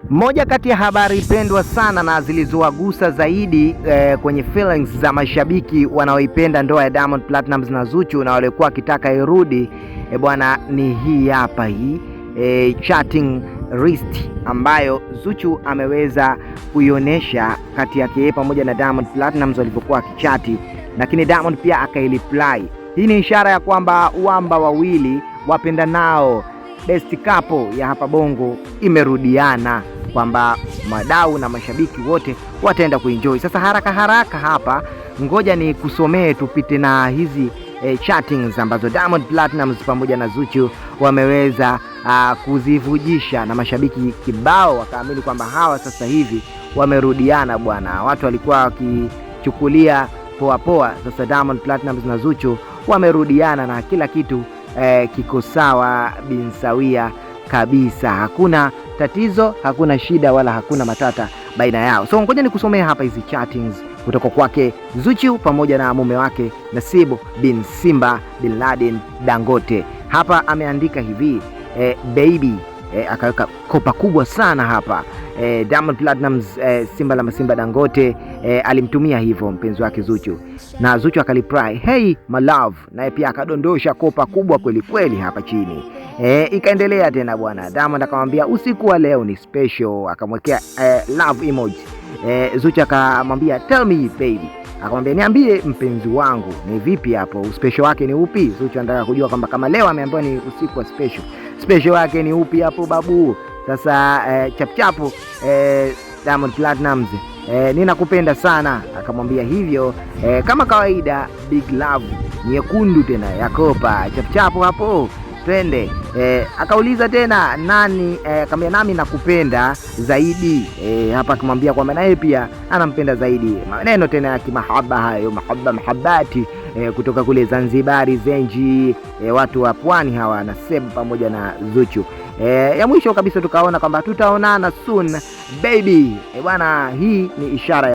Moja kati ya habari pendwa sana na zilizowagusa zaidi kwenye feelings za mashabiki wanaoipenda ndoa ya Diamond Platnumz na Zuchu na walikuwa wakitaka irudi bwana, ni hii hapa hii chatting list ambayo Zuchu ameweza kuionyesha kati yake pamoja na Diamond Platnumz walipokuwa kichati, lakini Diamond pia akaireply. Hii ni ishara ya kwamba wamba wawili wapenda nao best couple ya hapa Bongo imerudiana, kwamba madau na mashabiki wote wataenda kuenjoy. Sasa haraka haraka hapa, ngoja ni kusomee tupite na hizi chattings ambazo Diamond Platnumz pamoja na Zuchu wameweza kuzivujisha, na mashabiki kibao wakaamini kwamba hawa sasa hivi wamerudiana bwana. Watu walikuwa wakichukulia poa poa, sasa Diamond Platnumz na Zuchu wamerudiana na kila kitu kiko sawa bin sawia kabisa, hakuna tatizo, hakuna shida wala hakuna matata baina yao. So ngoja nikusomea hapa hizi chattings kutoka kwake Zuchu pamoja na mume wake Nasibu bin Simba bin Laden Dangote. Hapa ameandika hivi baby, akaweka kopa kubwa sana hapa. Diamond Platnumz Simba la Masimba Dangote alimtumia hivyo mpenzi wake Zuchu, na Zuchu akalipry hey my love, naye pia akadondosha kopa kubwa kweli kweli hapa chini. Ikaendelea tena bwana, Diamond akamwambia usiku wa leo ni special, akamwekea love emoji. Zuchu akamwambia tell me baby, akamwambia niambie mpenzi wangu, ni vipi hapo, special wake ni upi? Zuchu anataka kujua kwamba kama leo ameambiwa ni usiku wa special wake ni upi hapo babu. Sasa chapchapu Diamond Platnumz ninakupenda sana, akamwambia hivyo kama kawaida, big love nyekundu tena yakopa chapchapu hapo twende. Akauliza tena nani, akamwambia nami nakupenda zaidi. Hapa akamwambia kwamba naye pia anampenda zaidi. Maneno tena ya kimahaba hayo, mahabati kutoka kule Zanzibari Zenji, watu wa pwani hawa na Seb pamoja na Zuchu. Ya mwisho kabisa tukaona kwamba tutaonana soon baby. Bwana, hii ni ishara